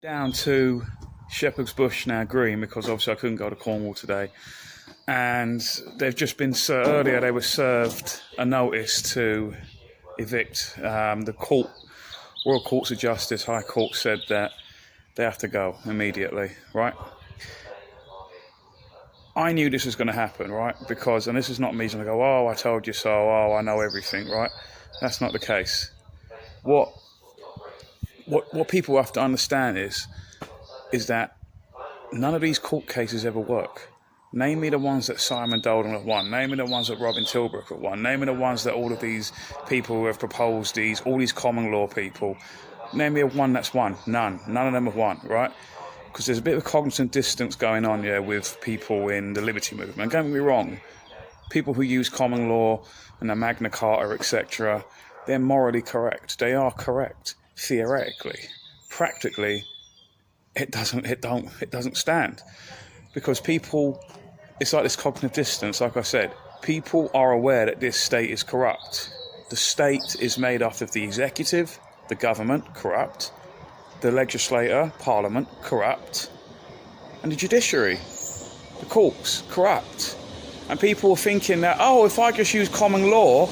Down to Shepherd's Bush, now Green, because obviously I couldn't go to Cornwall today. And they've just been earlier they were served a notice to evict. The court, Royal Courts of Justice, High Court, said that they have to go immediately, right? I knew this was going to happen, right? Because, and this is not me going to go, oh, I told you so, oh, I know everything, right? That's not the case. What people have to understand is that none of these court cases ever work. Name me the ones that Simon Dolan have won. Name me the ones that Robin Tilbrook have won. Name me the ones that all of these people who have proposed all these common law people. Name me one that's won. None. None of them have won, right? Because there's a bit of cognitive distance going on here with people in the liberty movement. Don't get me wrong. People who use common law and the Magna Carta, etc., they're morally correct. They are correct, theoretically. Practically, it doesn't stand. Because people, it's like this cognitive distance, like I said. People are aware that this state is corrupt. The state is made up of the executive, the government, corrupt, the legislature, parliament, corrupt, and the judiciary, the courts, corrupt. And people are thinking that, oh, if I just use common law,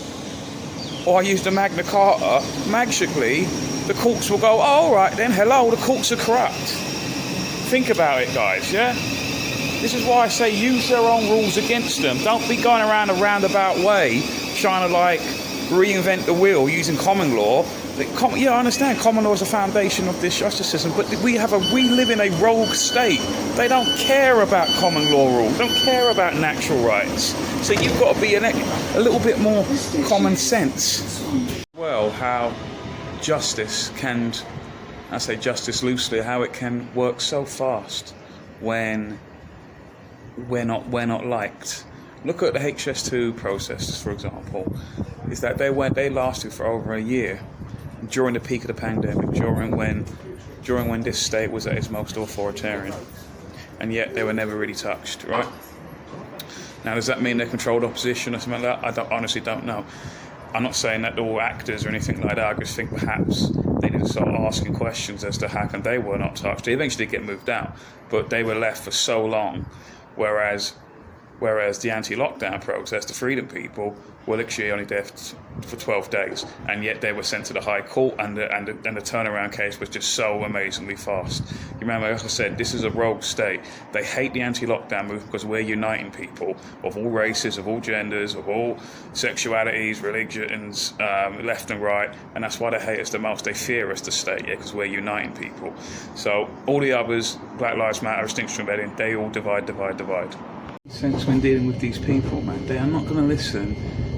or I use the Magna Carta, magically, the courts will go, oh, all right then, hello, the courts are corrupt. Think about it, guys, yeah? This is why I say use their own rules against them. Don't be going around a roundabout way trying to, like, reinvent the wheel using common law. Yeah, I understand common law is the foundation of this justice system, but we live in a rogue state. They don't care about common law rules. They don't care about natural rights. So you've got to be a little bit more common sense. Well, how justice can, I say justice loosely, how it can work so fast when we're not liked. Look at the HS2 processes, for example. Is that they lasted for over a year during the peak of the pandemic, during when this state was at its most authoritarian, and yet they were never really touched, right? Now, does that mean they controlled opposition or something like that? I honestly don't know. I'm not saying that they're all actors or anything like that. I just think perhaps they need to start asking questions as to how come they were not touched. They eventually did get moved out, but they were left for so long, whereas the anti-lockdown protest, the freedom people, were literally only there for 12 days, and yet they were sent to the High Court, and the turnaround case was just so amazingly fast. You remember, as I said, this is a rogue state. They hate the anti-lockdown movement because we're uniting people of all races, of all genders, of all sexualities, religions, left and right, and that's why they hate us the most. They fear us, the state, yeah, because we're uniting people. So all the others, Black Lives Matter, Extinction Rebellion, they all divide. Sense when dealing with these people, man, they are not going to listen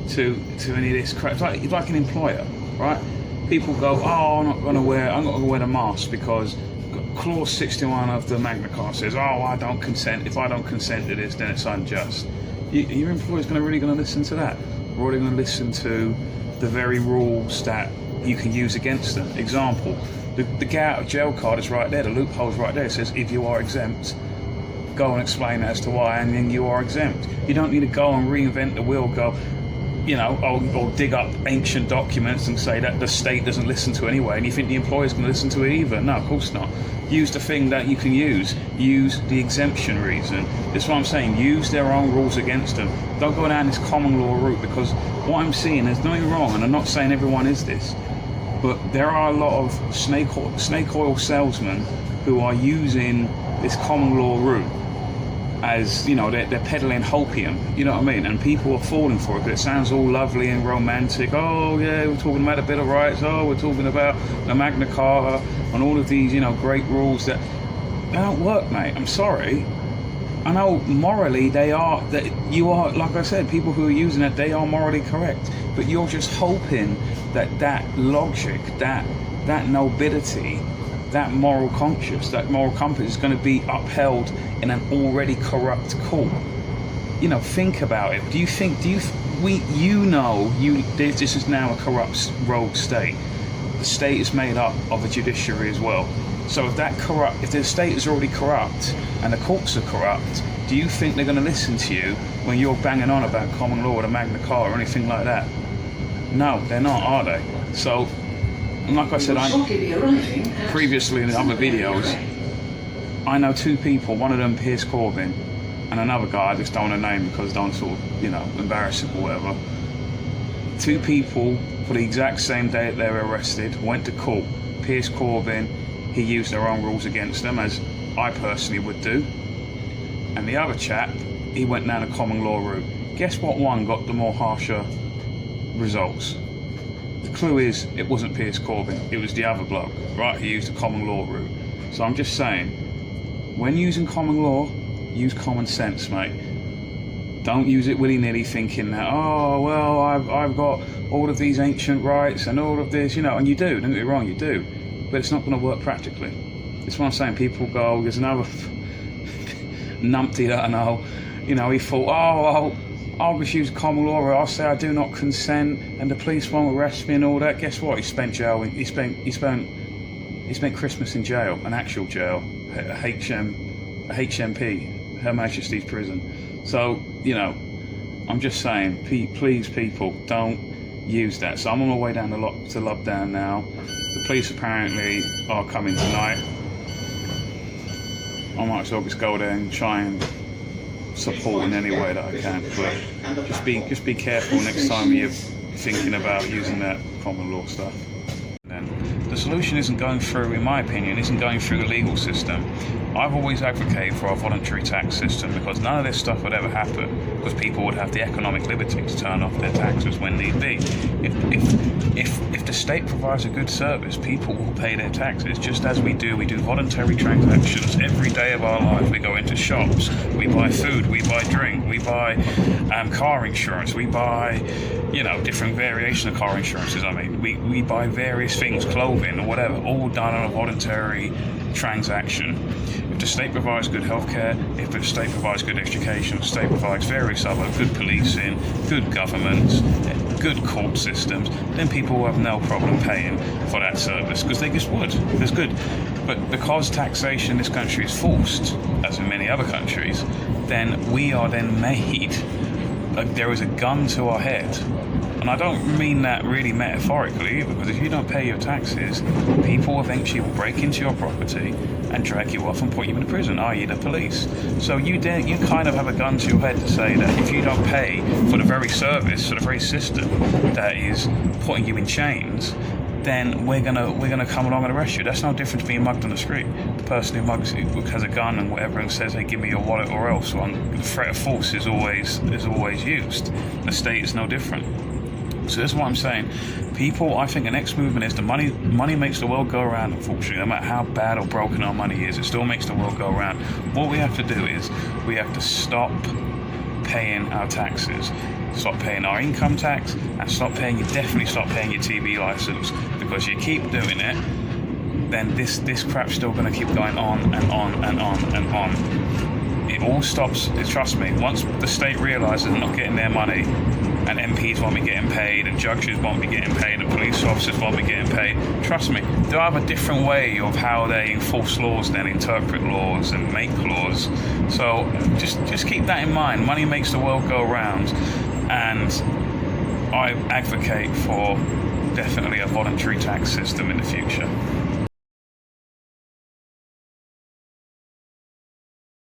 to any of this crap. It's like an employer, right? People go, oh, I'm not going to wear the mask because clause 61 of the Magna Carta says, oh, I don't consent. If I don't consent to this, then it's unjust. Your employer's really going to listen to that, or are they going to listen to the very rules that you can use against them? Example, the get out of jail card is right there. The loophole's right there. It says if you are exempt, go and explain as to why, and then you are exempt. You don't need to go and reinvent the wheel, or dig up ancient documents and say that the state doesn't listen to anyway, and you think the employer's going to listen to it either. No, of course not. Use the thing that you can use. Use the exemption reason. That's what I'm saying. Use their own rules against them. Don't go down this common law route, because what I'm seeing, there's nothing wrong, and I'm not saying everyone is this, but there are a lot of snake oil salesmen who are using this common law route as, they're peddling hopium, you know what I mean? And people are falling for it because it sounds all lovely and romantic. Oh, yeah, we're talking about a Bill of Rights. Oh, we're talking about the Magna Carta and all of these, great rules that they don't work, mate. I'm sorry. I know morally you are, like I said, people who are using it, they are morally correct. But you're just hoping that logic, that nobility, that moral compass is going to be upheld in an already corrupt court. Think about it. This is now a corrupt rogue state. The state is made up of a judiciary as well. So if the state is already corrupt and the courts are corrupt, do you think they're going to listen to you when you're banging on about common law or the Magna Carta or anything like that? No, they're not, are they? So And like I said, previously in other videos, I know two people, one of them Piers Corbyn, and another guy, I just don't want to name because I don't sort of, embarrass him or whatever. Two people for the exact same day that they were arrested went to court. Piers Corbyn, he used their own rules against them, as I personally would do. And the other chap, he went down a common law route. Guess what one got the more harsher results? The clue is, it wasn't Piers Corbyn, it was the other bloke, right? He used a common law route. So I'm just saying, when using common law, use common sense, mate. Don't use it willy-nilly thinking that, oh, well, I've got all of these ancient rights and all of this, and you do, don't get me wrong, you do. But it's not going to work practically. It's what I'm saying. People go, there's another numpty that I know, he thought, I'll just use common law, or I'll say I do not consent and the police won't arrest me and all that. Guess what? He spent Christmas in jail, an actual jail, a HMP, Her Majesty's Prison. So, I'm just saying, please, people, don't use that. So I'm on my way down to LoveDown now. The police apparently are coming tonight. I might as well just go there and try and support in any way that I can. But just be careful next time you're thinking about using that common law stuff. The solution isn't going through, in my opinion, isn't going through the legal system. I've always advocated for a voluntary tax system because none of this stuff would ever happen because people would have the economic liberty to turn off their taxes when need be. If the state provides a good service, people will pay their taxes just as we do. We do voluntary transactions every day of our life. We go into shops, we buy food, we buy drink, we buy car insurance, we buy, different variation of car insurances. We buy various things, clothing or whatever, all done on a voluntary transaction. If the state provides good healthcare, if the state provides good education, if the state provides various other good policing, good governments, good court systems, then people will have no problem paying for that service because they just would. It's good. But because taxation in this country is forced, as in many other countries, then we are then made, there is a gun to our head. And I don't mean that really metaphorically, because if you don't pay your taxes, people eventually will break into your property and drag you off and put you in prison, i.e. the police. So you kind of have a gun to your head to say that if you don't pay for the very service, for the very system that is putting you in chains, then we're gonna come along and arrest you. That's no different to being mugged on the street. The person who has a gun and whatever and says, "Hey, give me your wallet or else," the threat of force is always used. The state is no different. So that's what I'm saying. People, I think the next movement is the money makes the world go around, unfortunately. No matter how bad or broken our money is, it still makes the world go around. What we have to do is we have to stop paying our taxes. Stop paying our income tax and definitely stop paying your TV license, because you keep doing it, then this crap's still going to keep going on and on and on and on. It all stops, trust me, once the state realises they're not getting their money, and MPs won't be getting paid, and judges won't be getting paid, and police officers won't be getting paid, trust me, they'll have a different way of how they enforce laws, then interpret laws and make laws. So just keep that in mind. Money makes the world go round, and I advocate for definitely a voluntary tax system in the future.